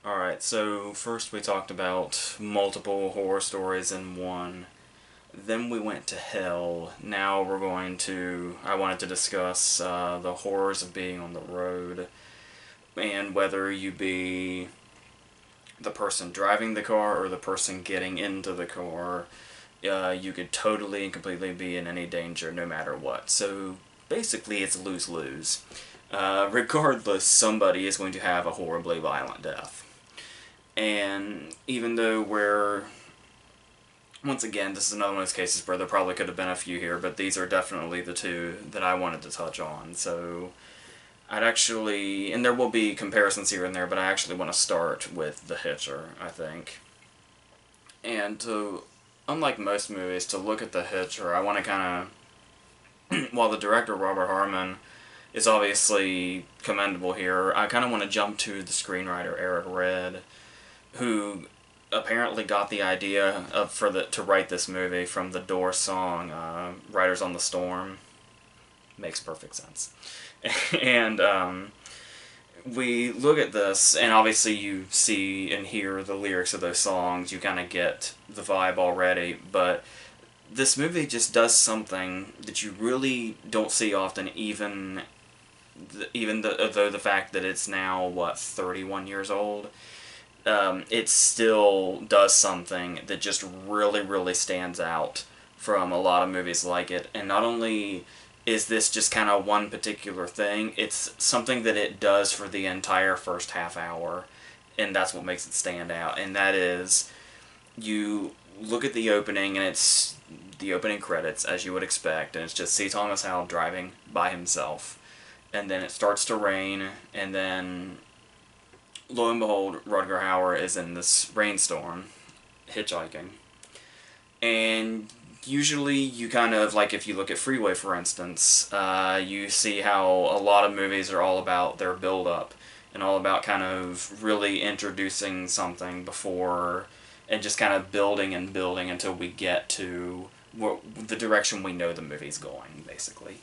Alright, so first we talked about multiple horror stories in one. Then we went to hell. Now I wanted to discuss the horrors of being on the road. And whether you be the person driving the car or the person getting into the car, you could totally and completely be in any danger no matter what. So basically it's lose-lose. Regardless, somebody is going to have a horribly violent death. And even though once again, this is another one of those cases where there probably could have been a few here, but these are definitely the two that I wanted to touch on. So and there will be comparisons here and there, but I actually want to start with The Hitcher, I think. And unlike most movies, to look at The Hitcher, I want to kind of, while the director, Robert Harmon, is obviously commendable here, I kind of want to jump to the screenwriter, Eric Red, who apparently got the idea to write this movie from the Doors song "Riders on the Storm." Makes perfect sense. And we look at this, and obviously you see and hear the lyrics of those songs. You kind of get the vibe already, but this movie just does something that you really don't see often, though the fact that it's now, what, 31 years old. It still does something that just really, really stands out from a lot of movies like it. And not only is this just kind of one particular thing, it's something that it does for the entire first half hour. And that's what makes it stand out. And that is, you look at the opening, and it's the opening credits, as you would expect. And it's just C. Thomas Howell driving by himself. And then it starts to rain, and then lo and behold, Rutger Hauer is in this rainstorm, hitchhiking. And usually you kind of, like if you look at Freeway, for instance, you see how a lot of movies are all about their build-up, and all about kind of really introducing something before, and just kind of building and building until we get to the direction we know the movie's going, basically.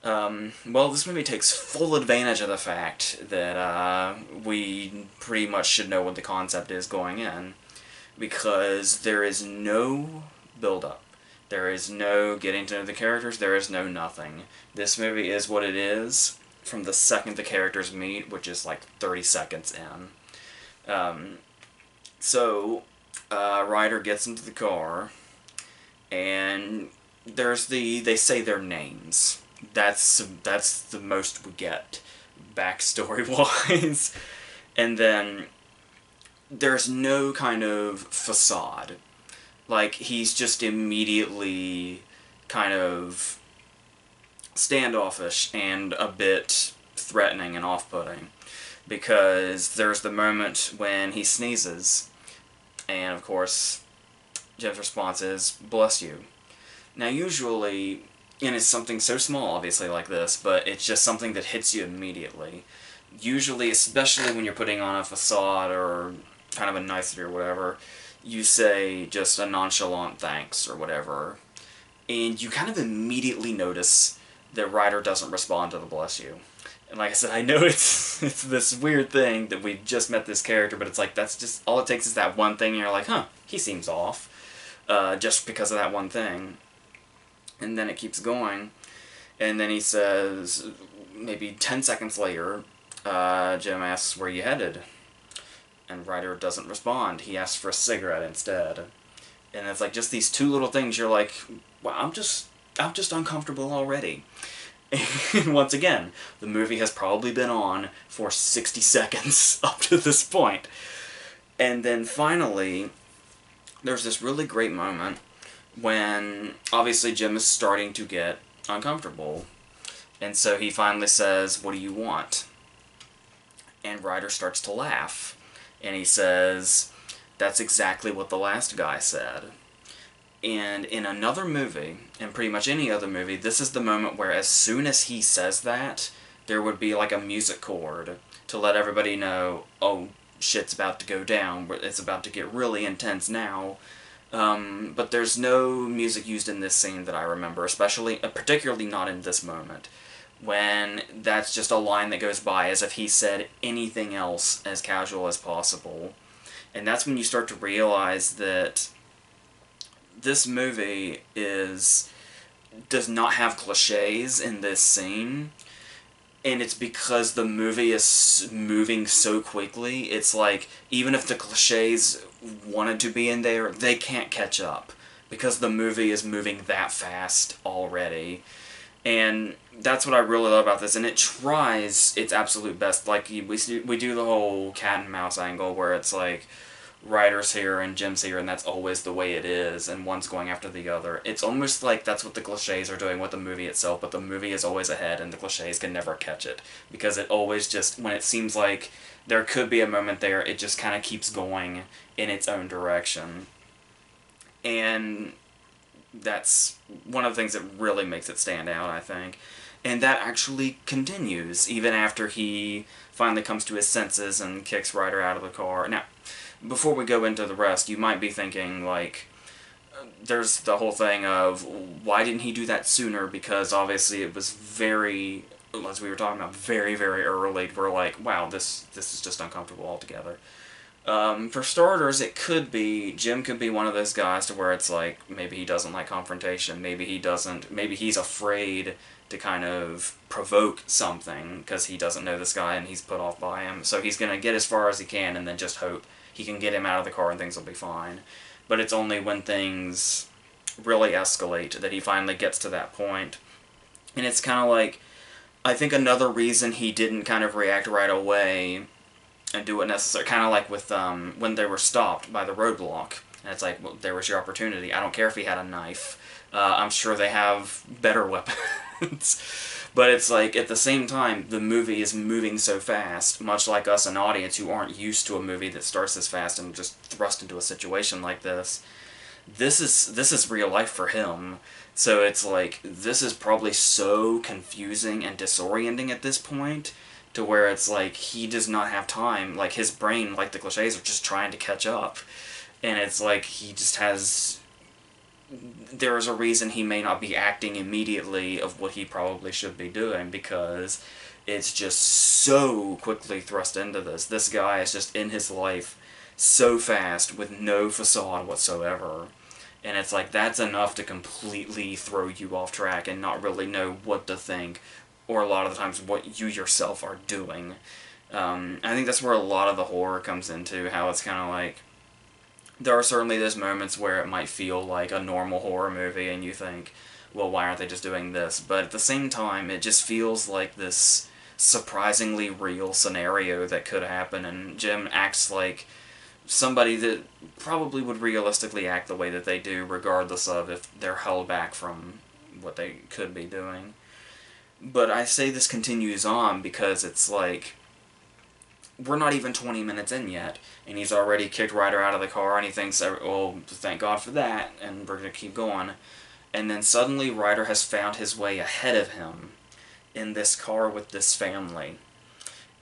Well, this movie takes full advantage of the fact that we pretty much should know what the concept is going in, because there is no build-up. There is no getting to know the characters. There is no nothing. This movie is what it is from the second the characters meet, which is like 30 seconds in. Ryder gets into the car, and they say their names. That's the most we get, backstory-wise. And then there's no kind of facade. Like, he's just immediately kind of standoffish and a bit threatening and off-putting. Because there's the moment when he sneezes, and of course, Jim's response is, "Bless you." Now, usually, and it's something so small, obviously, like this, but it's just something that hits you immediately. Usually, especially when you're putting on a facade or kind of a nicety or whatever, you say just a nonchalant thanks or whatever, and you kind of immediately notice that Ryder doesn't respond to the bless you. And like I said, I know it's this weird thing that we've just met this character, but it's like, that's just, all it takes is that one thing, and you're like, huh, he seems off, just because of that one thing. And then it keeps going, and then he says, maybe 10 seconds later, Jim asks, "Where you headed?" And Ryder doesn't respond. He asks for a cigarette instead. And it's like just these two little things, you're like, wow, I'm just uncomfortable already. And once again, the movie has probably been on for 60 seconds up to this point. And then finally, there's this really great moment when, obviously, Jim is starting to get uncomfortable. And so he finally says, "What do you want?" And Ryder starts to laugh. And he says, "That's exactly what the last guy said." And in another movie, and pretty much any other movie, this is the moment where as soon as he says that, there would be like a music chord to let everybody know, oh, shit's about to go down, it's about to get really intense now. But there's no music used in this scene that I remember, particularly not in this moment. when that's just a line that goes by as if he said anything else as casual as possible. And that's when you start to realize that this movie does not have cliches in this scene, and it's because the movie is moving so quickly. It's like, even if the cliches wanted to be in there, they can't catch up, because the movie is moving that fast already. And that's what I really love about this, and it tries its absolute best. Like, we do the whole cat and mouse angle, where it's like, Ryder's here and Jim's here, and that's always the way it is, and one's going after the other. It's almost like that's what the cliches are doing with the movie itself, but the movie is always ahead, and the cliches can never catch it. Because it always just, when it seems like there could be a moment there, it just kind of keeps going in its own direction. And that's one of the things that really makes it stand out, I think. And that actually continues, even after he finally comes to his senses and kicks Ryder out of the car. Now, before we go into the rest, you might be thinking, like, there's the whole thing of, why didn't he do that sooner? Because obviously it was very, as we were talking about, very, very early. We're like, wow, this is just uncomfortable altogether. For starters, it could be, Jim could be one of those guys to where it's like, maybe he doesn't like confrontation, maybe he's afraid to kind of provoke something, because he doesn't know this guy and he's put off by him, so he's going to get as far as he can and then just hope he can get him out of the car and things will be fine. But it's only when things really escalate that he finally gets to that point. And it's kind of like, I think another reason he didn't kind of react right away and do what necessary, kind of like with when they were stopped by the roadblock. And it's like, well, there was your opportunity. I don't care if he had a knife. I'm sure they have better weapons. But it's like, at the same time, the movie is moving so fast, much like us, an audience who aren't used to a movie that starts this fast and just thrust into a situation like this. This is real life for him. So it's like, this is probably so confusing and disorienting at this point, to where it's like, he does not have time. Like, his brain, like the cliches, are just trying to catch up. And it's like, he just has... There is a reason he may not be acting immediately of what he probably should be doing, because it's just so quickly thrust into this. This guy is just in his life so fast with no facade whatsoever. And it's like, that's enough to completely throw you off track and not really know what to think, or a lot of the times what you yourself are doing. I think that's where a lot of the horror comes into, how it's kind of like, there are certainly those moments where it might feel like a normal horror movie and you think, well, why aren't they just doing this? But at the same time, it just feels like this surprisingly real scenario that could happen, and Jim acts like somebody that probably would realistically act the way that they do, regardless of if they're held back from what they could be doing. But I say this continues on because it's like, we're not even 20 minutes in yet, and he's already kicked Ryder out of the car, and he thinks, oh, thank God for that, and we're going to keep going. And then suddenly Ryder has found his way ahead of him in this car with this family.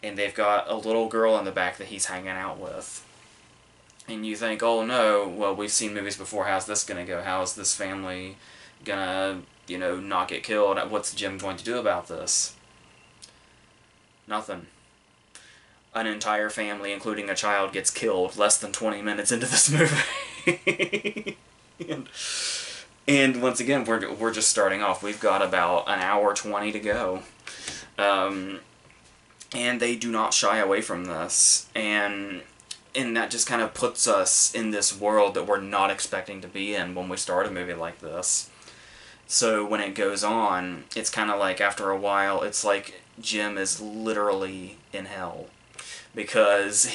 And they've got a little girl in the back that he's hanging out with. And you think, oh no, well, we've seen movies before, how's this going to go? How is this family going to, not get killed? What's Jim going to do about this? Nothing. An entire family, including a child, gets killed less than 20 minutes into this movie. and once again, we're just starting off. We've got about an hour 20 to go. And they do not shy away from this. And that just kind of puts us in this world that we're not expecting to be in when we start a movie like this. So when it goes on, it's kind of like, after a while, it's like Jim is literally in hell. Because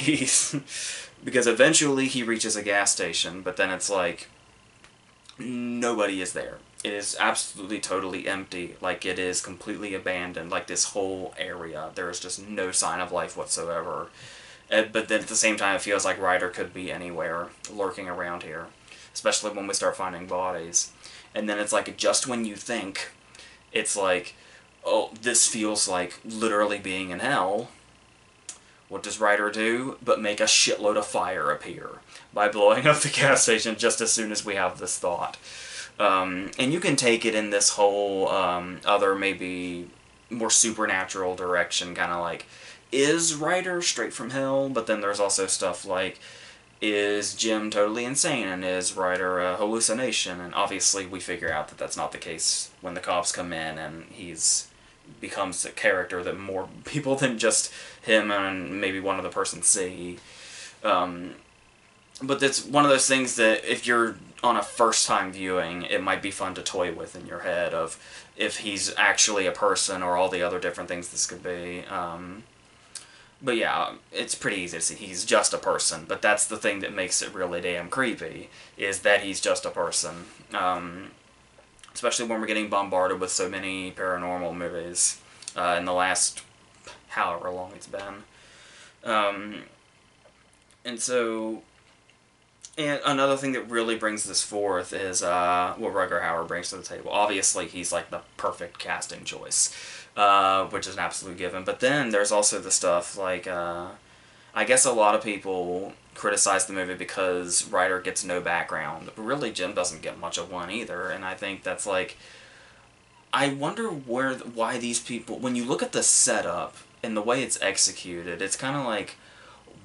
eventually he reaches a gas station, but then it's like, nobody is there. It is absolutely totally empty, like it is completely abandoned, like this whole area. There is just no sign of life whatsoever. But then at the same time, it feels like Ryder could be anywhere, lurking around here. Especially when we start finding bodies. And then it's like, just when you think, it's like, oh, this feels like literally being in hell. What does Ryder do but make a shitload of fire appear by blowing up the gas station just as soon as we have this thought. And you can take it in this whole other maybe more supernatural direction, kind of like, is Ryder straight from hell? But then there's also stuff like, is Jim totally insane, and is Ryder a hallucination? And obviously we figure out that that's not the case when the cops come in, and he's becomes a character that more people than just him and maybe one other person see. But it's one of those things that if you're on a first time viewing, it might be fun to toy with in your head of if he's actually a person or all the other different things this could be. But yeah, it's pretty easy to see he's just a person, but that's the thing that makes it really damn creepy, is that he's just a person. Especially when we're getting bombarded with so many paranormal movies in the last however long it's been. And so, and another thing that really brings this forth is what Rutger Hauer brings to the table. Obviously, he's like the perfect casting choice, which is an absolute given. But then there's also the stuff like, I guess a lot of people criticize the movie because Ryder gets no background. But really, Jim doesn't get much of one either. And I think that's like, I wonder why these people, when you look at the setup and the way it's executed, it's kind of like,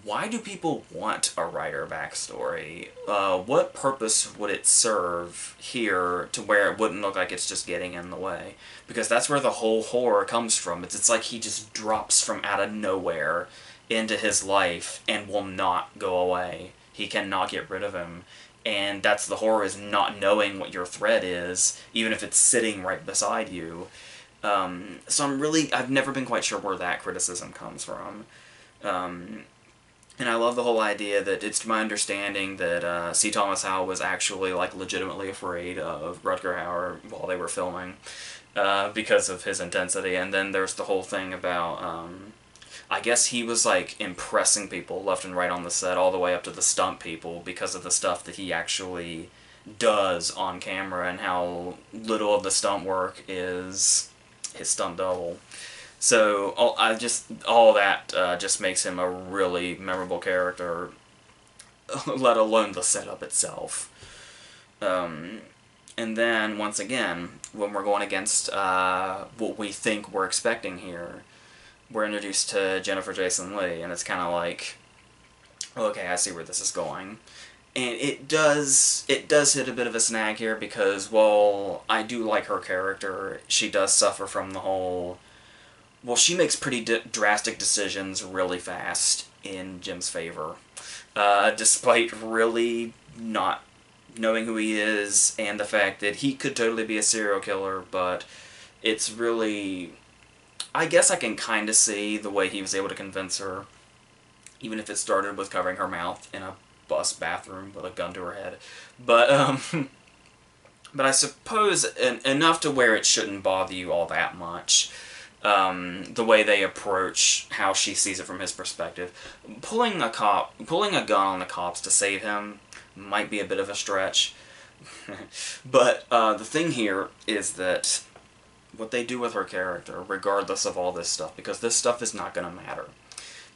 why do people want a Ryder backstory? What purpose would it serve here to where it wouldn't look like it's just getting in the way? Because that's where the whole horror comes from. It's like he just drops from out of nowhere into his life and will not go away. He cannot get rid of him. And that's the horror, is not knowing what your threat is, even if it's sitting right beside you. So I've never been quite sure where that criticism comes from. And I love the whole idea that it's my understanding that C. Thomas Howell was actually like legitimately afraid of Rutger Hauer while they were filming because of his intensity. And then there's the whole thing about, I guess he was like impressing people left and right on the set, all the way up to the stunt people, because of the stuff that he actually does on camera and how little of the stunt work is his stunt double. So all that just makes him a really memorable character, let alone the setup itself. And then once again, when we're going against what we think we're expecting here, we're introduced to Jennifer Jason Leigh, and it's kind of like, okay, I see where this is going. And it does hit a bit of a snag here, because while I do like her character, she does suffer from the whole, well, she makes pretty drastic decisions really fast in Jim's favor, despite really not knowing who he is, and the fact that he could totally be a serial killer, but it's really, I guess I can kind of see the way he was able to convince her, even if it started with covering her mouth in a bus bathroom with a gun to her head. But but I suppose enough to where it shouldn't bother you all that much. The way they approach how she sees it from his perspective. Pulling a gun on the cops to save him might be a bit of a stretch. But the thing here is that what they do with her character, regardless of all this stuff, because this stuff is not going to matter.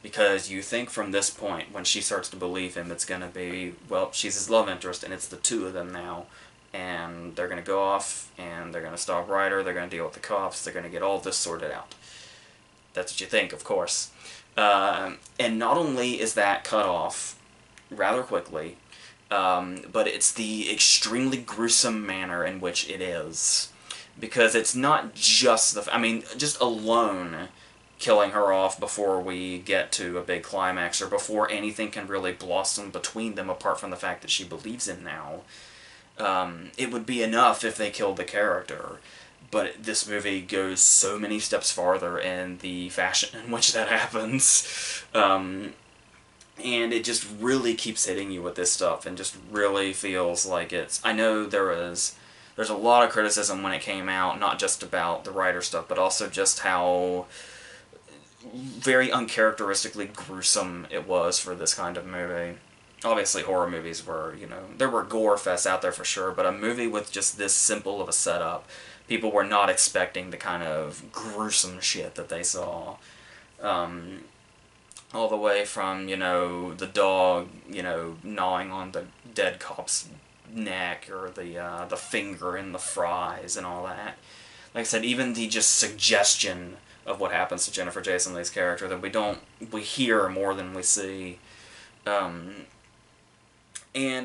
Because you think from this point, when she starts to believe him, it's going to be, well, she's his love interest, and it's the two of them now. And they're going to go off, and they're going to stop Ryder, they're going to deal with the cops, they're going to get all this sorted out. That's what you think, of course. And not only is that cut off rather quickly, but it's the extremely gruesome manner in which it is. Because it's not just just alone killing her off before we get to a big climax, or before anything can really blossom between them apart from the fact that she believes him now. It would be enough if they killed the character, but this movie goes so many steps farther in the fashion in which that happens, and it just really keeps hitting you with this stuff, and just really feels like it's, I know there's a lot of criticism when it came out, not just about the writer stuff, but also just how very uncharacteristically gruesome it was for this kind of movie. Obviously, horror movies were, there were gore fests out there for sure, but a movie with just this simple of a setup, people were not expecting the kind of gruesome shit that they saw. All the way from, the dog, gnawing on the dead cop's neck, or the finger in the fries and all that. like I said, even the just suggestion of what happens to Jennifer Jason Leigh's character, that we hear more than we see. And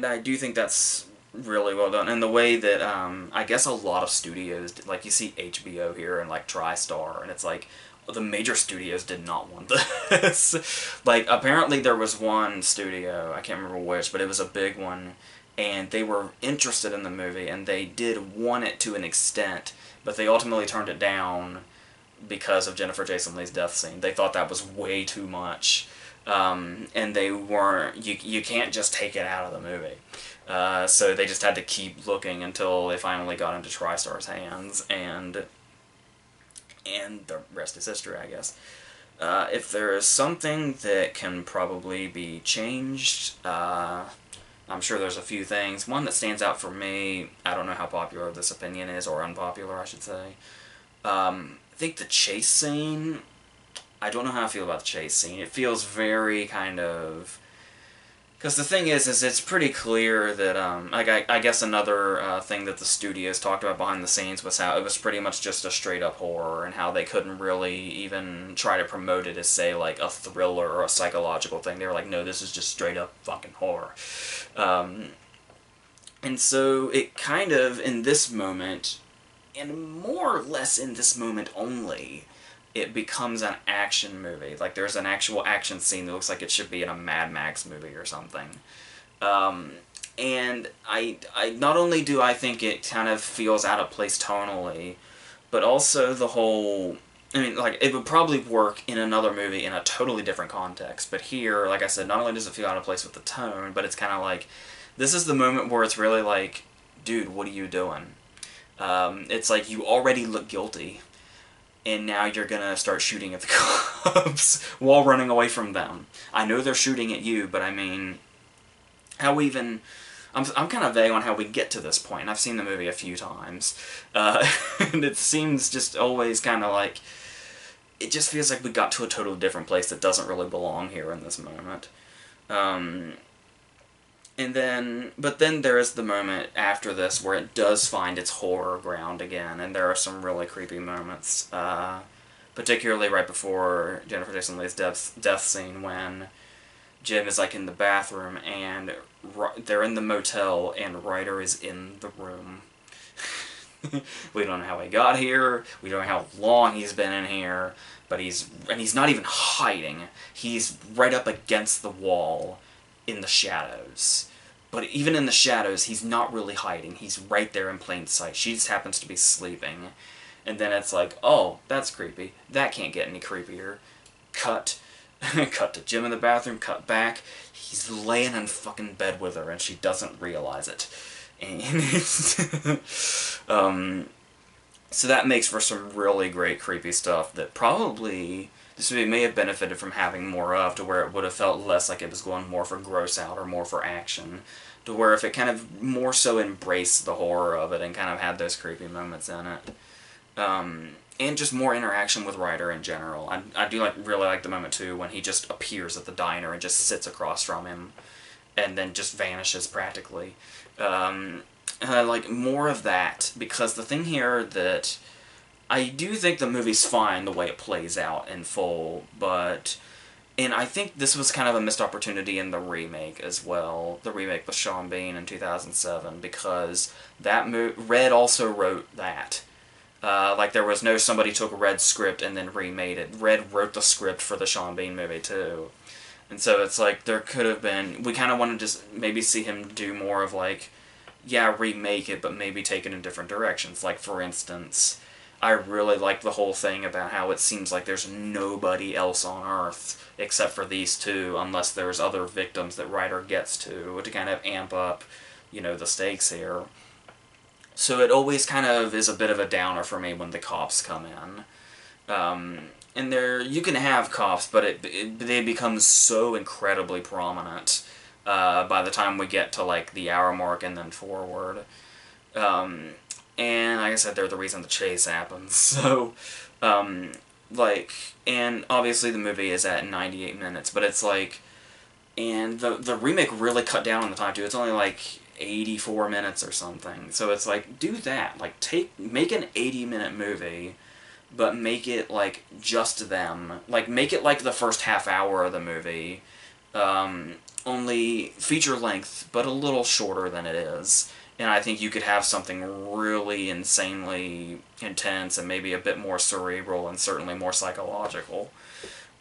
I do think that's really well done. And the way that, I guess a lot of studios, like you see HBO here and like TriStar, and it's like, the major studios did not want this. Like, apparently there was one studio, I can't remember which, but it was a big one, and they were interested in the movie, and they did want it to an extent, but they ultimately turned it down because of Jennifer Jason Leigh's death scene. They thought that was way too much. And they weren't, you can't just take it out of the movie. So they just had to keep looking until they finally got into TriStar's hands, and the rest is history, I guess. If there is something that can probably be changed, I'm sure there's a few things. One that stands out for me, I don't know how popular this opinion is, or unpopular, I should say. I think the chase scene, I don't know how I feel about the chase scene. It feels very kind of... Because the thing is it's pretty clear that, I guess another thing that the studios talked about behind the scenes was how it was pretty much just a straight-up horror, and how they couldn't really even try to promote it as, say, like, a thriller or a psychological thing. They were like, no, this is just straight-up fucking horror. And so it kind of, in this moment, and more or less in this moment only, it becomes an action movie. Like, there's an actual action scene that looks like it should be in a Mad Max movie or something. And I not only do I think it kind of feels out of place tonally, but also the whole... I mean, like, it would probably work in another movie in a totally different context, but here, like I said, not only does it feel out of place with the tone, but it's kind of like, this is the moment where it's really like, dude, what are you doing? It's like, you already look guilty, and now you're gonna start shooting at the cops while running away from them. I know they're shooting at you, but I mean, how even... I'm kind of vague on how we get to this point. I've seen the movie a few times, and it seems just always kind of like... It just feels like we got to a totally different place that doesn't really belong here in this moment. But then there is the moment after this where it does find its horror ground again, and there are some really creepy moments, particularly right before Jennifer Jason Leigh's death scene, when Jim is like in the bathroom, and they're in the motel, and Ryder is in the room. We don't know how he got here, we don't know how long he's been in here, but he's not even hiding. He's right up against the wall in the shadows. But even in the shadows, he's not really hiding. He's right there in plain sight. She just happens to be sleeping. And then it's like, oh, that's creepy. That can't get any creepier. Cut. Cut to Jim in the bathroom, cut back. He's laying in fucking bed with her, and she doesn't realize it. And so that makes for some really great creepy stuff that probably... This movie may have benefited from having more of, to where it would have felt less like it was going more for gross out or more for action. To where if it kind of more so embraced the horror of it and kind of had those creepy moments in it. And just more interaction with Ryder in general. I do really like the moment too when he just appears at the diner and just sits across from him and then just vanishes practically. And I like more of that, because the thing here that... I do think the movie's fine the way it plays out in full, but... And I think this was kind of a missed opportunity in the remake as well. The remake with Sean Bean in 2007, because that Red also wrote that. Like, there was no somebody took Red's script and then remade it. Red wrote the script for the Sean Bean movie, too. And so it's like, there could have been... We kind of wanted to just maybe see him do more of, like... Yeah, remake it, but maybe take it in different directions. Like, for instance... I really like the whole thing about how it seems like there's nobody else on Earth except for these two, unless there's other victims that Ryder gets to kind of amp up, you know, the stakes here. So it always kind of is a bit of a downer for me when the cops come in. And you can have cops, but they become so incredibly prominent by the time we get to, like, the hour mark and then forward. And like I said, they're the reason the chase happens. So, and obviously the movie is at 98 minutes, but it's like, and the remake really cut down on the time too. It's only like 84 minutes or something. So it's like, do that. Like, make an 80-minute movie, but make it, like, just them. Like, make it, like, the first half hour of the movie. Only feature length, but a little shorter than it is. And I think you could have something really insanely intense and maybe a bit more cerebral and certainly more psychological.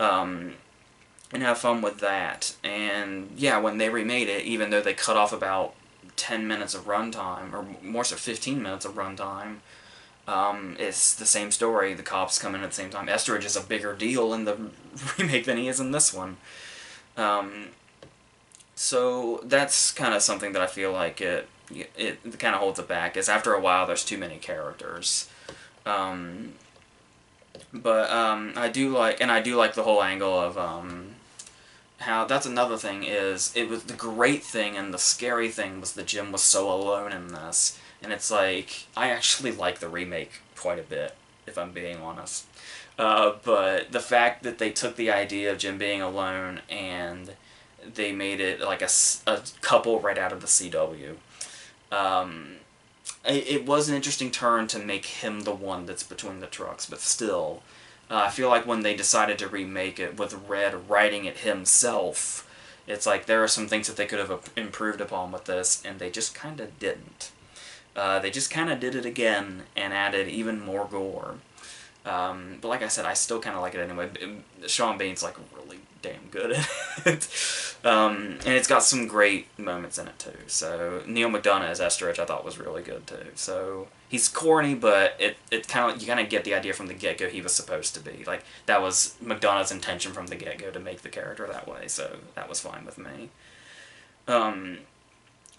And have fun with that. And yeah, when they remade it, even though they cut off about 10 minutes of runtime, or more so 15 minutes of runtime, it's the same story. The cops come in at the same time. Estridge is a bigger deal in the remake than he is in this one. So that's kind of something that I feel like it kind of holds it back, is after a while there's too many characters. But I do like the whole angle of how, that's another thing, is it was the great thing and the scary thing was that Jim was so alone in this, and it's like, I actually like the remake quite a bit, if I'm being honest. But the fact that they took the idea of Jim being alone and they made it like a couple right out of the CW. It was an interesting turn to make him the one that's between the trucks, but still, I feel like when they decided to remake it with Red writing it himself, it's like there are some things that they could have improved upon with this, and they just kind of didn't. They just kind of did it again and added even more gore. But like I said, I still kind of like it anyway. Sean Bean's like really damn good at it. And it's got some great moments in it too. So Neil McDonough as Estridge I thought was really good too. So he's corny, but it kind of, you kind of get the idea from the get-go he was supposed to be. Like, that was McDonough's intention from the get-go, to make the character that way, so that was fine with me.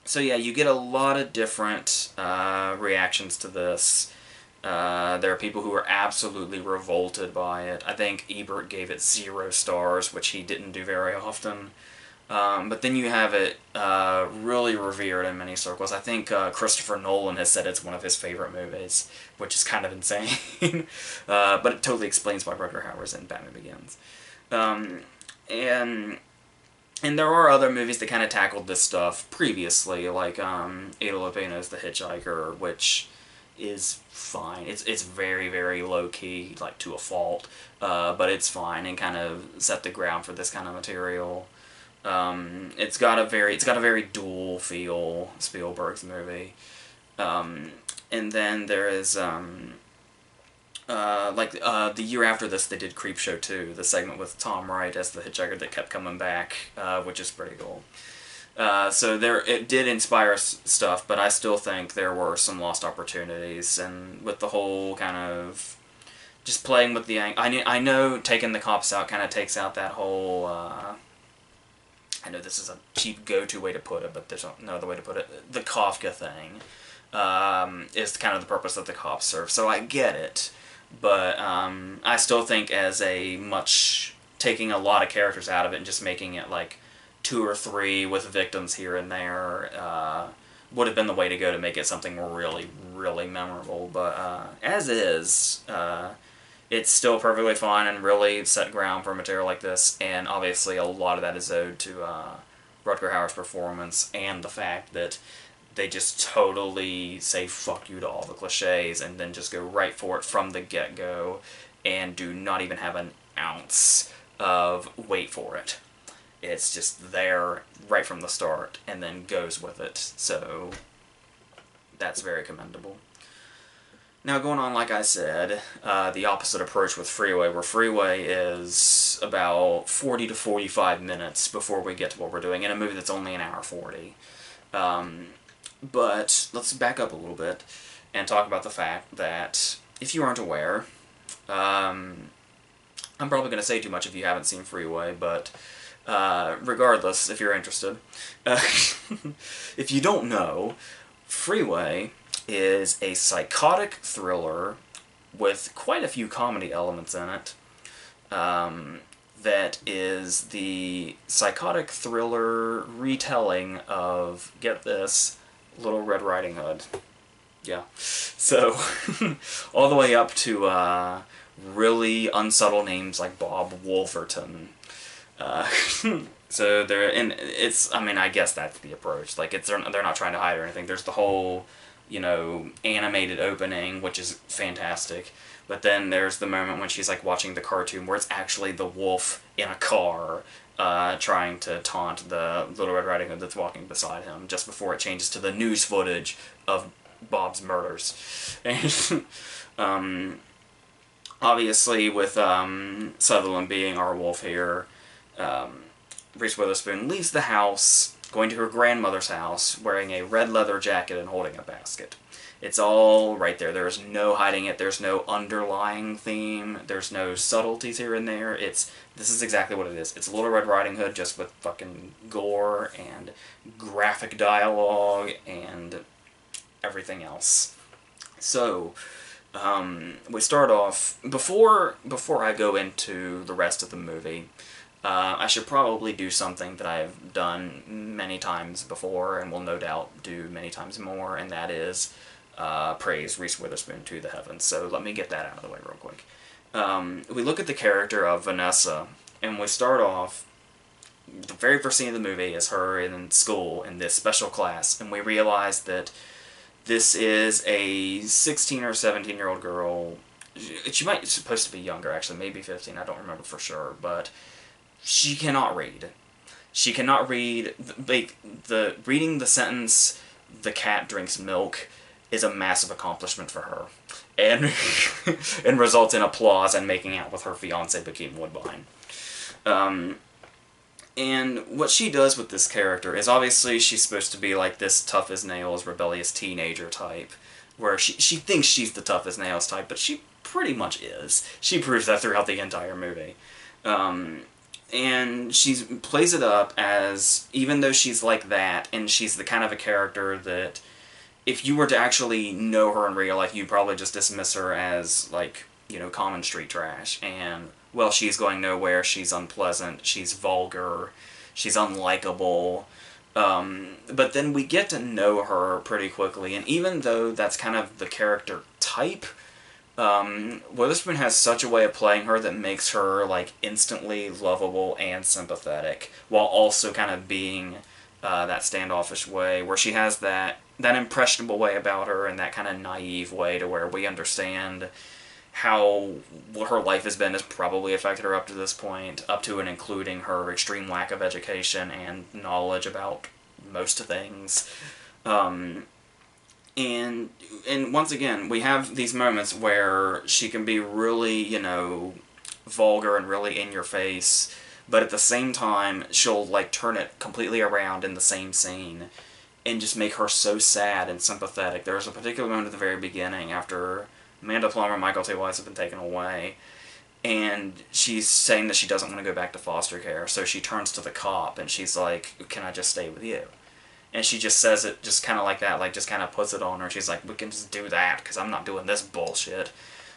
So yeah, you get a lot of different reactions to this. There are people who are absolutely revolted by it. I think Ebert gave it 0 stars, which he didn't do very often. But then you have it really revered in many circles. I think Christopher Nolan has said it's one of his favorite movies, which is kind of insane. But it totally explains why Rutger Hauer's in Batman Begins. And there are other movies that kind of tackled this stuff previously, like Ada Lupino's The Hitchhiker, which is fine. It's very, very low-key, like to a fault, but it's fine and kind of set the ground for this kind of material. It's got a very dual feel, Spielberg's movie. And then there is the year after this they did Creepshow 2, the segment with Tom Wright as the hitchhiker that kept coming back, which is pretty cool. So it did inspire stuff, but I still think there were some lost opportunities, and with the whole kind of just playing with the I know taking the cops out kind of takes out that whole I know this is a cheap go-to way to put it, but there's no other way to put it. The Kafka thing is kind of the purpose that the cops serve, so I get it, but I still think taking a lot of characters out of it and just making it like 2 or 3 with victims here and there would have been the way to go to make it something really, really memorable. But as is, it's still perfectly fine and really set ground for material like this, and obviously a lot of that is owed to Rutger Hauer's performance and the fact that they just totally say fuck you to all the cliches and then just go right for it from the get-go and do not even have an ounce of wait for it. It's just there right from the start and then goes with it, so that's very commendable. Now, going on, like I said, the opposite approach with Freeway, where Freeway is about 40 to 45 minutes before we get to what we're doing, in a movie that's only an hour 40. But let's back up a little bit and talk about the fact that, if you aren't aware, I'm probably going to say too much if you haven't seen Freeway, but regardless, if you're interested, if you don't know, Freeway is a psychotic thriller with quite a few comedy elements in it, that is the psychotic thriller retelling of, get this, Little Red Riding Hood. Yeah. So, all the way up to really unsubtle names like Bob Wolverton. So and it's, I mean, I guess that's the approach. Like, they're not trying to hide or anything. There's the whole, animated opening, which is fantastic. But then there's the moment when she's like watching the cartoon where it's actually the wolf in a car, trying to taunt the Little Red Riding Hood that's walking beside him, just before it changes to the news footage of Bob's murders. And obviously, with Sutherland being our wolf here, Reese Witherspoon leaves the house, going to her grandmother's house, wearing a red leather jacket and holding a basket. It's all right there. There's no hiding it. There's no underlying theme. There's no subtleties here and there. This is exactly what it is. It's Little Red Riding Hood, just with fucking gore and graphic dialogue and everything else. So, we start off, before I go into the rest of the movie, I should probably do something that I've done many times before and will no doubt do many times more, and that is praise Reese Witherspoon to the heavens. So let me get that out of the way real quick. We look at the character of Vanessa, and we start off, the very first scene of the movie is her in school in this special class, and we realize that this is a 16 or 17-year-old girl. She might be supposed to be younger, actually, maybe 15, I don't remember for sure, but she cannot read. She cannot read. Reading the sentence, "the cat drinks milk," is a massive accomplishment for her, and and results in applause and making out with her fiance Bokeem Woodbine. And what she does with this character is, obviously she's supposed to be like this tough as nails, rebellious teenager type, where she thinks she's the tough as nails type, but she pretty much is. She proves that throughout the entire movie. And she plays it up as, even though she's like that, and she's the kind of a character that, if you were to actually know her in real life, you'd probably just dismiss her as, like, common street trash. And, well, she's going nowhere, she's unpleasant, she's vulgar, she's unlikable. But then we get to know her pretty quickly, and even though that's kind of the character type, Witherspoon has such a way of playing her that makes her, like, instantly lovable and sympathetic, while also kind of being that standoffish way, where she has that impressionable way about her, and that kind of naive way to where we understand how what her life has been has probably affected her up to this point, up to and including her extreme lack of education and knowledge about most things. And once again, we have these moments where she can be really, vulgar and really in your face, but at the same time, she'll, like, turn it completely around in the same scene and just make her so sad and sympathetic. There's a particular moment at the very beginning, after Amanda Plummer and Michael T. Weiss have been taken away, and she's saying that she doesn't want to go back to foster care, so she turns to the cop, and she's like, "Can I just stay with you?" And she just says it just kind of like that, like, just kind of puts it on her. She's like, "We can just do that, because I'm not doing this bullshit."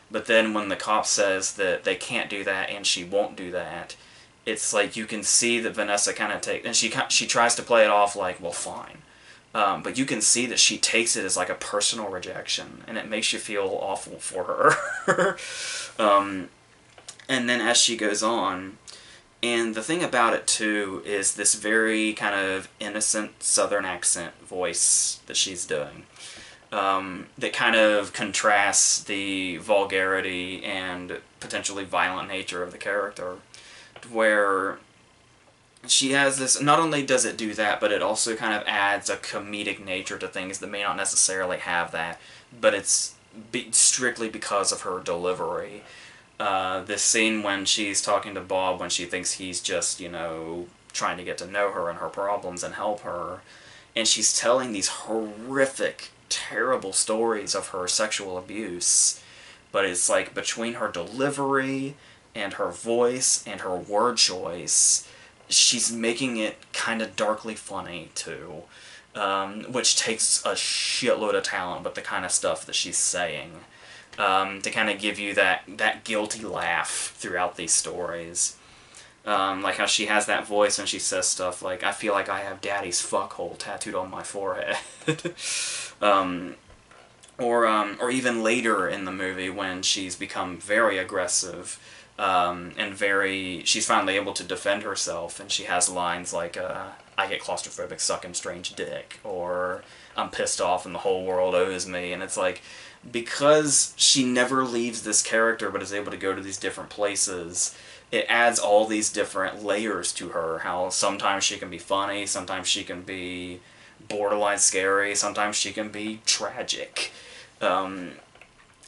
But then when the cop says that they can't do that and she won't do that, it's like you can see that Vanessa kind of takes... And she tries to play it off like, well, fine. But you can see that she takes it as, like, a personal rejection, and it makes you feel awful for her. And then as she goes on... And the thing about it, too, is this very kind of innocent southern accent voice that she's doing. That kind of contrasts the vulgarity and potentially violent nature of the character. Where she has this... Not only does it do that, but it also kind of adds a comedic nature to things that may not necessarily have that. But it's strictly because of her delivery. This scene when she's talking to Bob, when she thinks he's just, trying to get to know her and her problems and help her, and she's telling these horrific, terrible stories of her sexual abuse, but it's like between her delivery and her voice and her word choice, she's making it kind of darkly funny, too, which takes a shitload of talent with the kind of stuff that she's saying. To kind of give you that guilty laugh throughout these stories. Like how she has that voice and she says stuff like, "I feel like I have daddy's fuckhole tattooed on my forehead." Or even later in the movie when she's become very aggressive, and she's finally able to defend herself, and she has lines like, I get claustrophobic sucking strange dick, or I'm pissed off and the whole world owes me, and it's like, because she never leaves this character but is able to go to these different places, it adds all these different layers to her, how sometimes she can be funny, sometimes she can be borderline scary, sometimes she can be tragic. And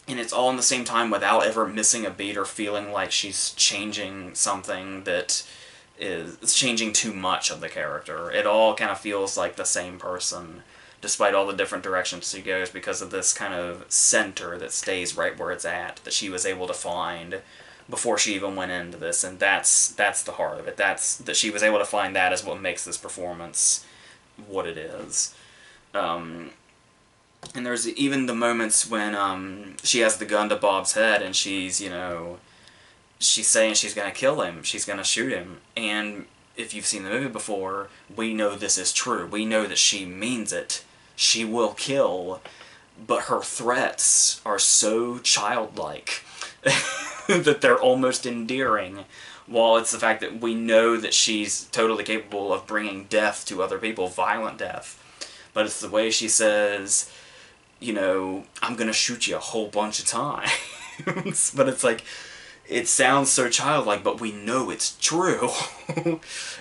it's all in the same time without ever missing a beat or feeling like she's changing something that is changing too much of the character. It all kind of feels like the same person, despite all the different directions she goes, because of this kind of center that stays right where it's at, that she was able to find before she even went into this, and that's the heart of it. That she was able to find that is what makes this performance what it is. And there's even the moments when she has the gun to Bob's head and she's saying she's going to kill him, she's going to shoot him, and if you've seen the movie before, we know this is true. We know that she means it. She will kill, but her threats are so childlike that they're almost endearing, while it's the fact that we know that she's totally capable of bringing death to other people, violent death. But it's the way she says, I'm gonna shoot you a whole bunch of times. But it's like, it sounds so childlike, but we know it's true.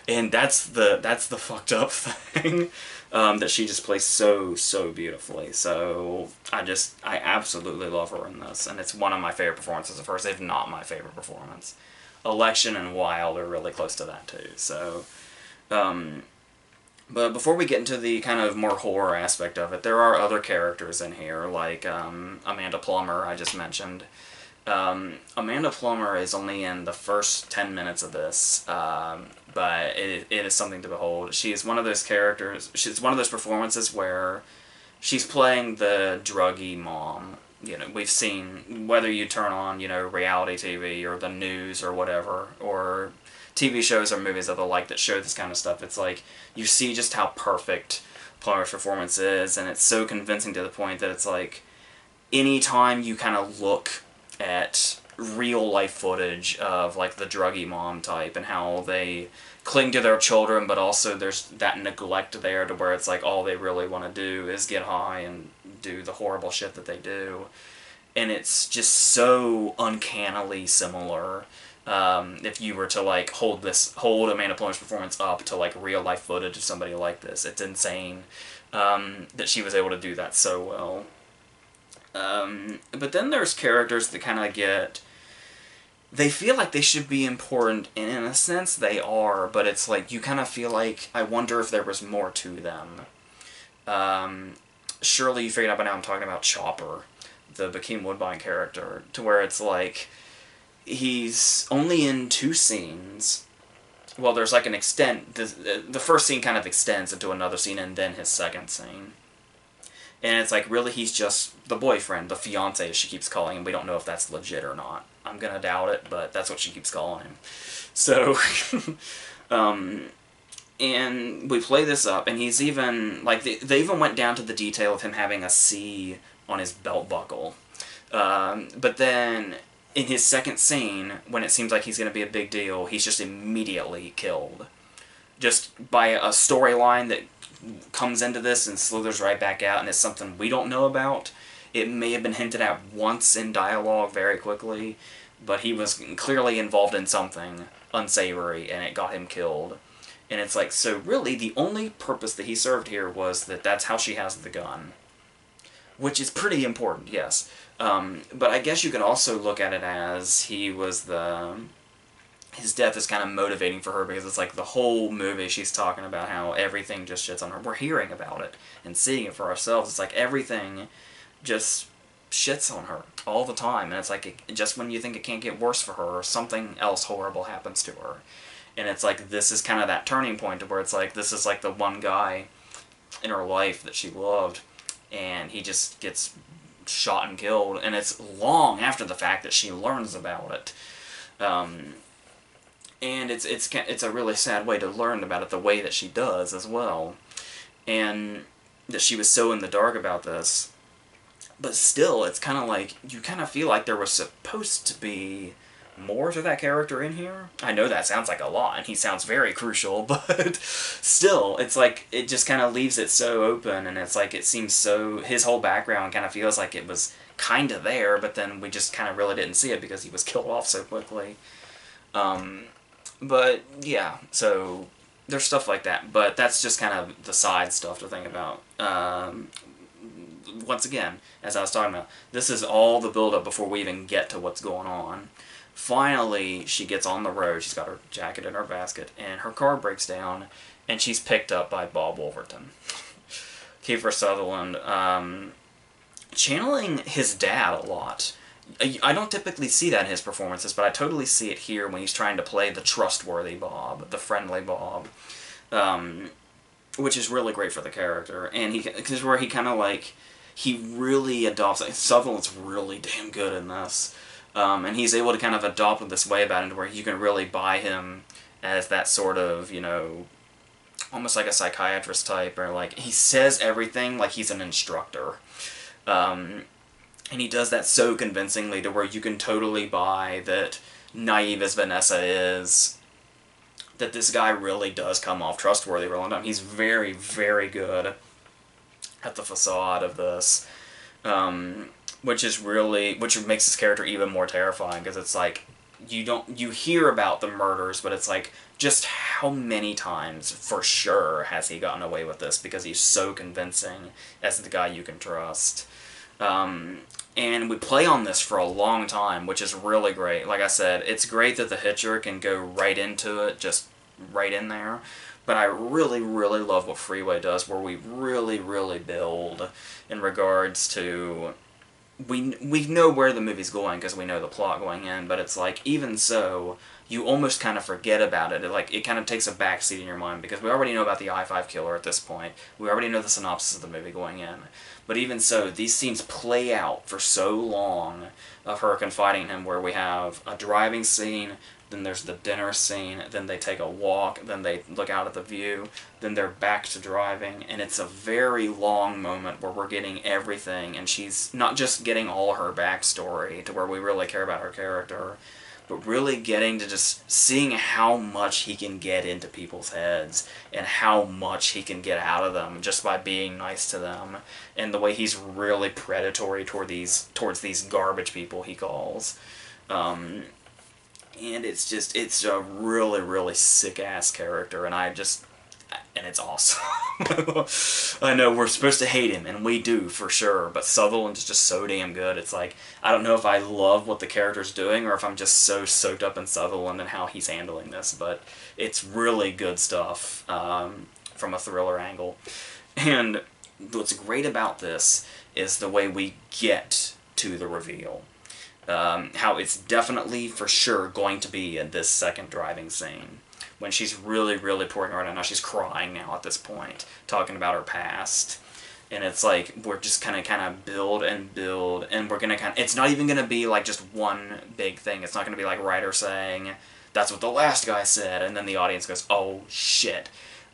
And that's the fucked up thing, that she just plays so beautifully. So I absolutely love her in this, and it's one of my favorite performances of hers, if not my favorite performance. Election and Wild are really close to that too. So, but before we get into the kind of more horror aspect of it, there are other characters in here, like Amanda Plummer, I just mentioned. Amanda Plummer is only in the first 10 minutes of this, but it is something to behold. She is one of those characters, she's one of those performances where she's playing the druggy mom. We've seen, whether you turn on, reality TV or the news or whatever, or TV shows or movies of the like that show this kind of stuff, it's like, you see just how perfect Plummer's performance is, and it's so convincing to the point that it's like, anytime you kind of look at real life footage of like the druggy mom type and how they cling to their children, but also there's that neglect there to where it's like all they really want to do is get high and do the horrible shit that they do, and it's just so uncannily similar. If you were to like hold Amanda Plummer's performance up to like real life footage of somebody like this, it's insane that she was able to do that so well. But then there's characters that kind of they feel like they should be important, and in a sense they are, but it's like, you kind of feel like, I wonder if there was more to them. Surely you figured out by now I'm talking about Chopper, the Bokeem Woodbine character, to where it's like, he's only in 2 scenes. Well, there's like an the first scene kind of extends into another scene, and then his second scene. And it's like, really, he's just the boyfriend, the fiancé, as she keeps calling him. We don't know if that's legit or not. I'm gonna doubt it, but that's what she keeps calling him. So, and we play this up, and he's even, like, they even went down to the detail of him having a C on his belt buckle. But then, in his second scene, when it seems like he's gonna be a big deal, he's just immediately killed. Just by a storyline that comes into this and slithers right back out, and it's something we don't know about. It may have been hinted at once in dialogue very quickly, but he was clearly involved in something unsavory, and it got him killed. And it's like, so really, the only purpose that he served here was that that's how she has the gun. Which is pretty important, yes. But I guess you could also look at it as his death is kind of motivating for her, because it's like the whole movie she's talking about how everything just shits on her. We're hearing about it and seeing it for ourselves. It's like everything just shits on her all the time, and it's like just when you think it can't get worse for her, something else horrible happens to her. And it's like, this is kind of that turning point to where it's like, this is like the one guy in her life that she loved, and he just gets shot and killed, and it's long after the fact that she learns about it. And it's a really sad way to learn about it, the way that she does as well. And that she was so in the dark about this. But still, it's kind of like, you kind of feel like there was supposed to be more to that character in here. I know that sounds like a lot, and he sounds very crucial, but still, it's like, it just kind of leaves it so open, and it's like, it seems so, his whole background kind of feels like it was kind of there, but then we just kind of really didn't see it because he was killed off so quickly. But, yeah, so there's stuff like that, but that's just kind of the side stuff to think about. Once again, as I was talking about, this is all the build-up before we even get to what's going on. Finally, she gets on the road, she's got her jacket in her basket, and her car breaks down, and she's picked up by Bob Wolverton. Kiefer Sutherland, channeling his dad a lot. I don't typically see that in his performances, but I totally see it here when he's trying to play the trustworthy Bob, the friendly Bob, which is really great for the character. And because where he kind of like, he really adopts, Sutherland's really damn good in this. And he's able to kind of adopt this way about him where you can really buy him as that sort of, you know, almost like a psychiatrist type, or like, he says everything like he's an instructor. And he does that so convincingly to where you can totally buy that, naive as Vanessa is, that this guy really does come off trustworthy for a long time. He's very, very good at the facade of this. Which makes his character even more terrifying, because it's like, you hear about the murders, but it's like, just how many times, for sure, has he gotten away with this, because he's so convincing as the guy you can trust. And we play on this for a long time, which is really great. Like I said, it's great that the Hitcher can go right into it, just right in there. But I really, really love what Freeway does, where we really, really build in regards to... We know where the movie's going because we know the plot going in, but it's like, even so, you almost kind of forget about it. It kind of takes a backseat in your mind, because we already know about the I-5 killer at this point. We already know the synopsis of the movie going in. But even so, these scenes play out for so long of her confiding in him, where we have a driving scene, then there's the dinner scene, then they take a walk, then they look out at the view, then they're back to driving, and it's a very long moment where we're getting everything, and she's not just getting all her backstory to where we really care about her character, but really getting to just seeing how much he can get into people's heads, and how much he can get out of them just by being nice to them, and the way he's really predatory towards these garbage people he calls. And it's a really, really sick-ass character, and it's awesome. I know we're supposed to hate him, and we do, for sure, but Sutherland's just so damn good. It's like, I don't know if I love what the character's doing, or if I'm just so soaked up in Sutherland and how he's handling this, but it's really good stuff from a thriller angle. And what's great about this is the way we get to the reveal. How it's definitely, for sure, going to be in this second driving scene. When she's really, really pouring her heart out. Now she's crying now at this point, talking about her past. And it's like, we're just kind of build and build, and we're going to it's not even going to be like just one big thing. It's not going to be like Ryder saying, that's what the last guy said, and then the audience goes, oh shit.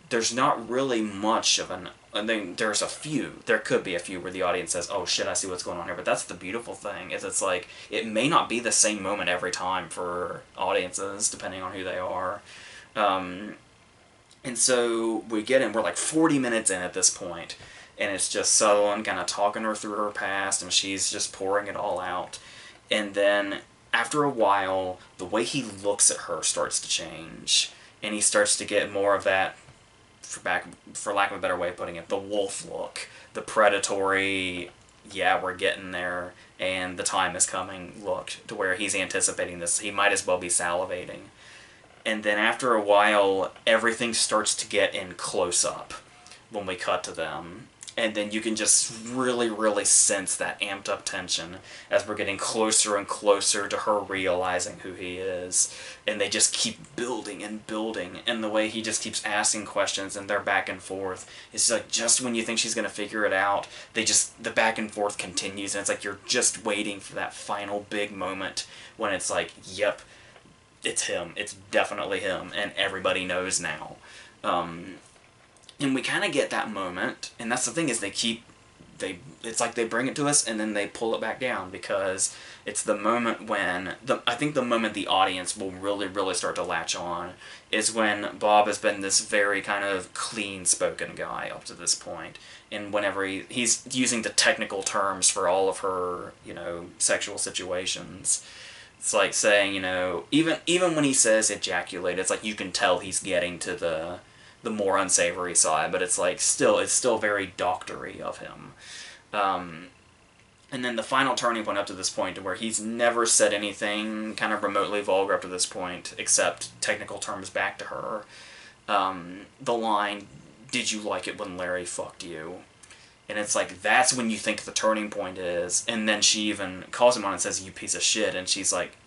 There's not really much of I mean, there's a few. There could be a few where the audience says, oh shit, I see what's going on here. But that's the beautiful thing, is it's like, it may not be the same moment every time for audiences, depending on who they are. And so we get in, we're like 40 minutes in at this point, and it's just Sutherland kind of talking her through her past, and she's just pouring it all out. And then, after a while, the way he looks at her starts to change, and he starts to get more of that, for lack of a better way of putting it, the wolf look, the predatory, yeah, we're getting there, and the time is coming look, to where he's anticipating this. He might as well be salivating. And then after a while, everything starts to get in close-up when we cut to them. And then you can just really, really sense that amped-up tension as we're getting closer and closer to her realizing who he is. And they just keep building and building. And the way he just keeps asking questions, and they're back and forth. It's like, just when you think she's going to figure it out, the back and forth continues. And it's like you're just waiting for that final big moment when it's like, yep, it's him. It's definitely him. And everybody knows now. And we kind of get that moment, and that's the thing, is they keep it's like they bring it to us and then they pull it back down, because it's the moment when I think the moment the audience will really start to latch on is when Bob has been this very kind of clean spoken guy up to this point, and whenever he's using the technical terms for all of her, you know, sexual situations. It's like saying, you know, even when he says ejaculate, it's like you can tell he's getting to the more unsavory side, but it's like it's still very doctory of him. And then the final turning point up to this point, to where he's never said anything kind of remotely vulgar up to this point, except technical terms back to her. The line, "Did you like it when Larry fucked you?" And it's like, that's when you think the turning point is. And then she even calls him on and says, "You piece of shit." And she's like,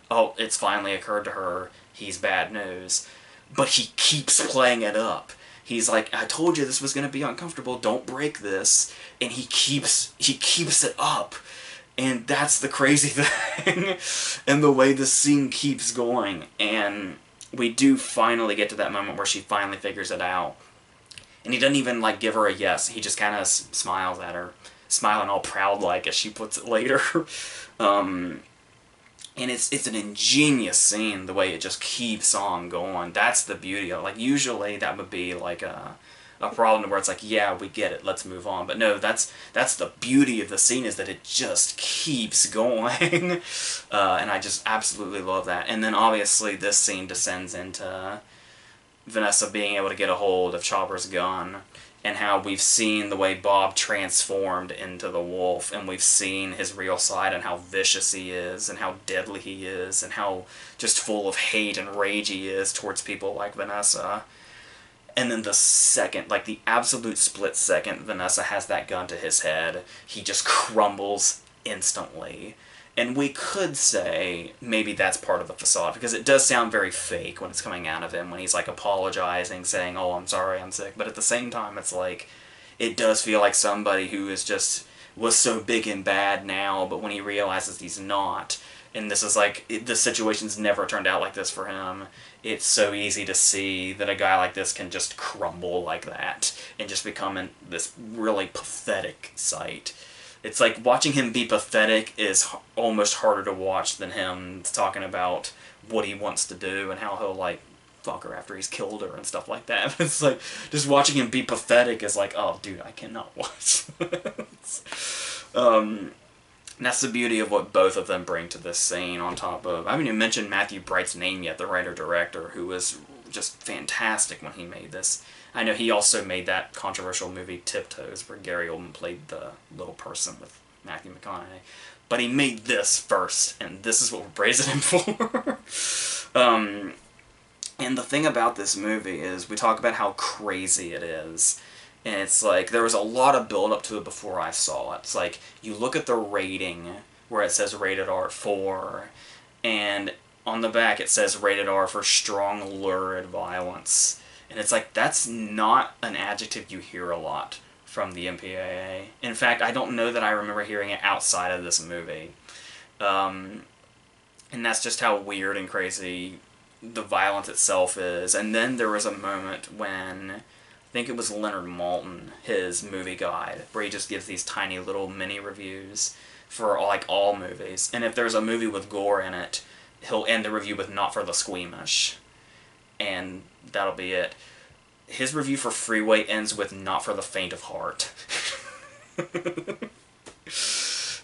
oh, it's finally occurred to her, he's bad news. But he keeps playing it up. He's like, "I told you this was going to be uncomfortable, don't break this." And he keeps it up. And that's the crazy thing. And the way the scene keeps going. And we do finally get to that moment where she finally figures it out. And he doesn't even, like, give her a yes. He just kind of smiles at her, smiling all proud-like, as she puts it later. And it's an ingenious scene, the way it just keeps on going. That's the beauty of it. Like, usually that would be, like, a problem where it's like, yeah, we get it, let's move on. But no, that's the beauty of the scene, is that it just keeps going. And I just absolutely love that. And then, obviously, this scene descends into Vanessa being able to get a hold of Chopper's gun, and how we've seen the way Bob transformed into the wolf, and we've seen his real side, and how vicious he is, and how deadly he is, and how just full of hate and rage he is towards people like Vanessa. And then the second, like the absolute split second, Vanessa has that gun to his head, he just crumbles instantly. And we could say maybe that's part of the facade, because it does sound very fake when it's coming out of him, when he's like apologizing, saying, "Oh, I'm sorry, I'm sick." But at the same time, it's like, it does feel like somebody who is just, was so big and bad now, but when he realizes he's not, and this is like, the situation's never turned out like this for him, it's so easy to see that a guy like this can just crumble like that, and just become this really pathetic sight. It's like, watching him be pathetic is almost harder to watch than him talking about what he wants to do and how he'll, like, fuck her after he's killed her and stuff like that. It's like, just watching him be pathetic is like, oh, dude, I cannot watch this. That's the beauty of what both of them bring to this scene, on top of, I haven't even mentioned Matthew Bright's name yet, the writer-director, who was just fantastic when he made this. I know he also made that controversial movie Tiptoes, where Gary Oldman played the little person with Matthew McConaughey. But he made this first, and this is what we're praising him for. And the thing about this movie is, we talk about how crazy it is. And it's like, there was a lot of build-up to it before I saw it. It's like, you look at the rating, where it says rated R 4, and on the back it says rated R for strong, lurid violence. And it's like, that's not an adjective you hear a lot from the MPAA. In fact, I don't know that I remember hearing it outside of this movie. And that's just how weird and crazy the violence itself is. And then there was a moment when, I think it was Leonard Maltin, his movie guide, where he just gives these tiny little mini reviews for, like, all movies. And if there's a movie with gore in it, he'll end the review with "not for the squeamish." And that'll be it. His review for Freeway ends with "not for the faint of heart."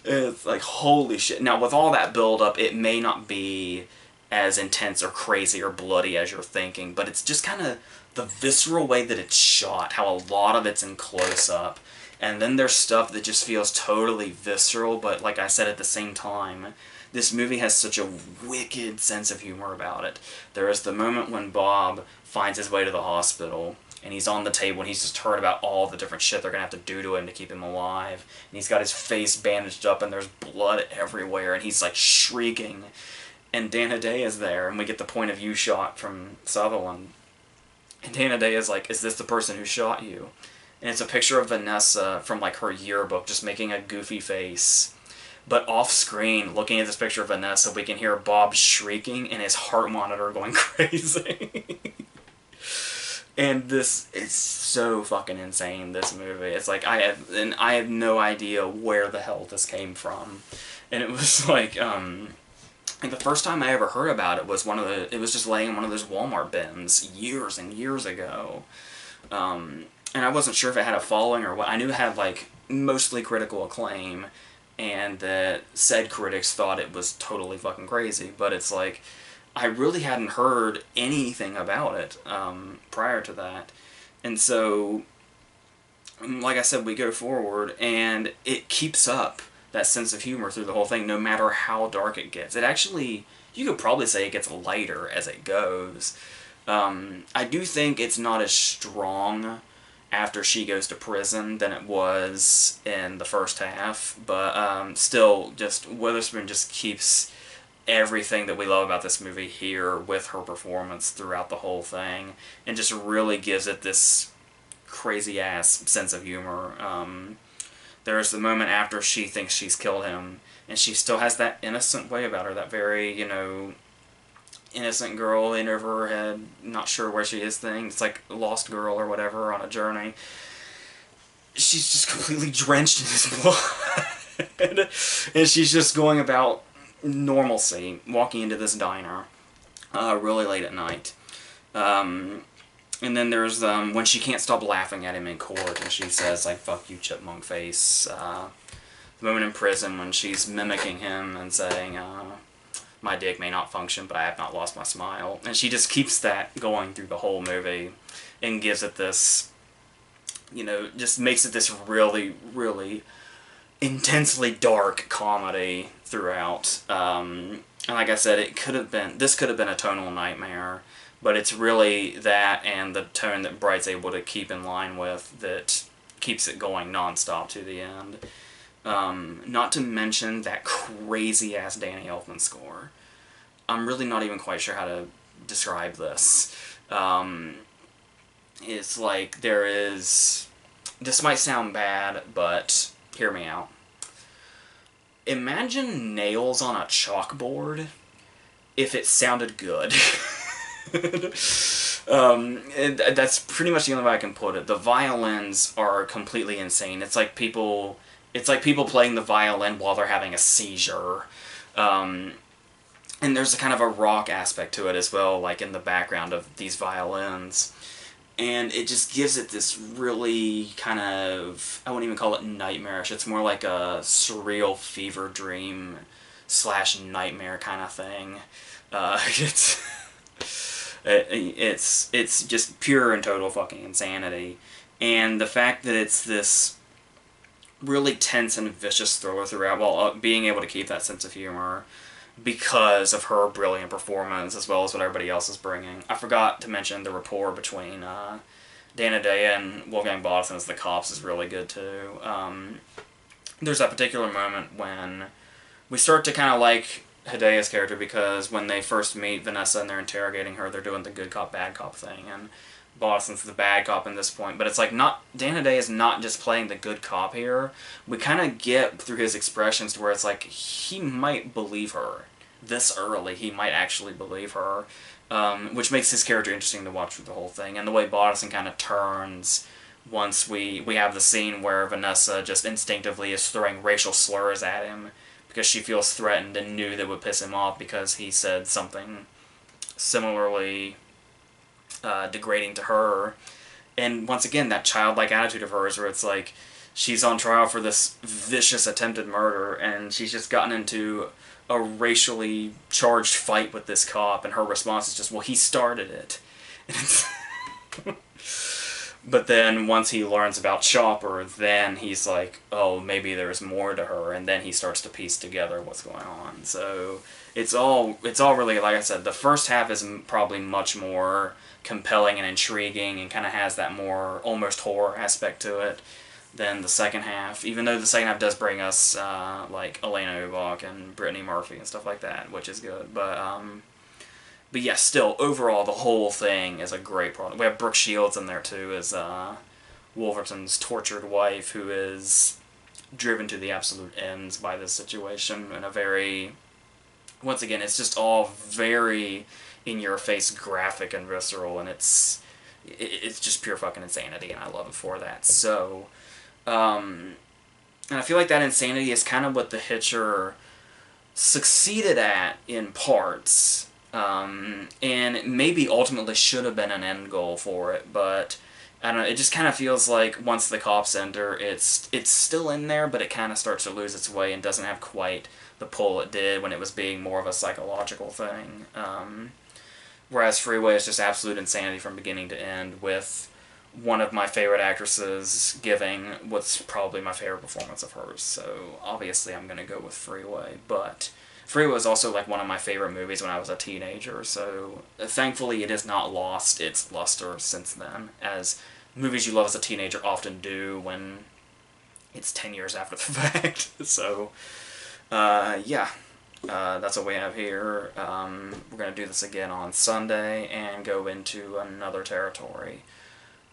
It's like, holy shit. Now, with all that build-up, it may not be as intense or crazy or bloody as you're thinking, but it's just kind of the visceral way that it's shot, how a lot of it's in close-up. And then there's stuff that just feels totally visceral, but like I said, at the same time, this movie has such a wicked sense of humor about it. There is the moment when Bob finds his way to the hospital, and he's on the table, and he's just heard about all the different shit they're going to have to do to him to keep him alive. And he's got his face bandaged up, and there's blood everywhere, and he's, like, shrieking. And Dan Hedaya is there, and we get the point of view shot from Sutherland. And Dan Hedaya is like, "Is this the person who shot you?" And it's a picture of Vanessa from, like, her yearbook, just making a goofy face. But off-screen, looking at this picture of Vanessa, we can hear Bob shrieking and his heart monitor going crazy. And this is so fucking insane, this movie. It's like, I have no idea where the hell this came from. And it was like the first time I ever heard about it was it was just laying in one of those Walmart bins years and years ago. And I wasn't sure if it had a following or what. I knew it had, like, mostly critical acclaim, and that said critics thought it was totally fucking crazy. But it's like, I really hadn't heard anything about it prior to that. And so, like I said, we go forward, and it keeps up that sense of humor through the whole thing, no matter how dark it gets. It actually, you could probably say it gets lighter as it goes. I do think it's not as strong after she goes to prison than it was in the first half, but still, just Witherspoon just keeps everything that we love about this movie here with her performance throughout the whole thing, and just really gives it this crazy-ass sense of humor. There's the moment after she thinks she's killed him, and she still has that innocent way about her, that very, innocent girl in over her head, not sure where she is thing. It's like a lost girl or whatever on a journey. She's just completely drenched in his blood. And she's just going about normalcy, walking into this diner really late at night. And then there's when she can't stop laughing at him in court, and she says, like, fuck you, chipmunk face. The moment in prison when she's mimicking him and saying, my dick may not function, but I have not lost my smile. And she just keeps that going through the whole movie and gives it this, just makes it this really, really intensely dark comedy throughout. And like I said, this could have been a tonal nightmare, but it's really that and the tone that Bright's able to keep in line with that keeps it going nonstop to the end. Not to mention that crazy-ass Danny Elfman score. I'm really not even quite sure how to describe this. It's like there is... This might sound bad, but hear me out. Imagine nails on a chalkboard if it sounded good. That's pretty much the only way I can put it. The violins are completely insane. It's like people playing the violin while they're having a seizure. And there's a kind of a rock aspect to it as well, like in the background of these violins. And it just gives it this really kind of, I wouldn't even call it nightmarish, it's more like a surreal fever dream / nightmare kind of thing. It's just pure and total fucking insanity. And the fact that it's this really tense and vicious thriller throughout, while being able to keep that sense of humor because of her brilliant performance as well as what everybody else is bringing. I forgot to mention the rapport between Dana Dea and Wolfgang Bodison as the cops is really good too. There's that particular moment when we start to kind of like Hidea's character, because when they first meet Vanessa and they're interrogating her, they're doing the good cop, bad cop thing, and Bodison's the bad cop in this point, but it's like Dana Dea is not just playing the good cop here. We kind of get through his expressions to where it's like he might believe her this early. He might actually believe her, which makes his character interesting to watch through the whole thing. And the way Bodison kind of turns once we have the scene where Vanessa just instinctively is throwing racial slurs at him because she feels threatened and knew that would piss him off because he said something similarly degrading to her. And once again, that childlike attitude of hers where it's like she's on trial for this vicious attempted murder and she's just gotten into a racially charged fight with this cop, and her response is just, well, he started it. But then once he learns about Chopper, then he's like, oh, maybe there's more to her, and then he starts to piece together what's going on. So it's all really, like I said, the first half is probably much more compelling and intriguing and kind of has that more almost horror aspect to it than the second half, even though the second half does bring us like Elena Ubach and Brittany Murphy and stuff like that, which is good. But yeah, still, overall, the whole thing is a great product. We have Brooke Shields in there, too, as Wolverton's tortured wife, who is driven to the absolute ends by this situation in a very... Once again, it's just all very in-your-face graphic and visceral, and it's it's just pure fucking insanity, and I love it for that. So, and I feel like that insanity is kind of what the Hitcher succeeded at in parts, and maybe ultimately should have been an end goal for it, but I don't know, it just kind of feels like once the cops enter, it's still in there, but it kind of starts to lose its way and doesn't have quite the pull it did when it was being more of a psychological thing. Whereas Freeway is just absolute insanity from beginning to end, with one of my favorite actresses giving what's probably my favorite performance of hers. So obviously I'm going to go with Freeway, but Freeway was also like one of my favorite movies when I was a teenager, so thankfully it has not lost its luster since then, as movies you love as a teenager often do when it's 10 years after the fact. So, yeah. That's what we have here. We're going to do this again on Sunday and go into another territory.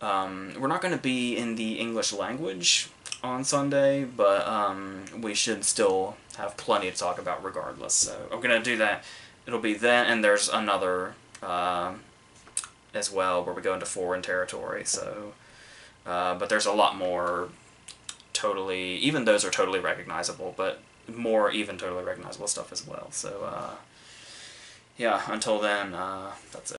We're not going to be in the English language on Sunday, but we should still have plenty to talk about regardless. So I'm going to do that. It'll be then, and there's another as well where we go into foreign territory. So, but there's a lot more totally, even those are totally recognizable, but more even totally recognizable stuff as well. So, yeah, until then, that's it.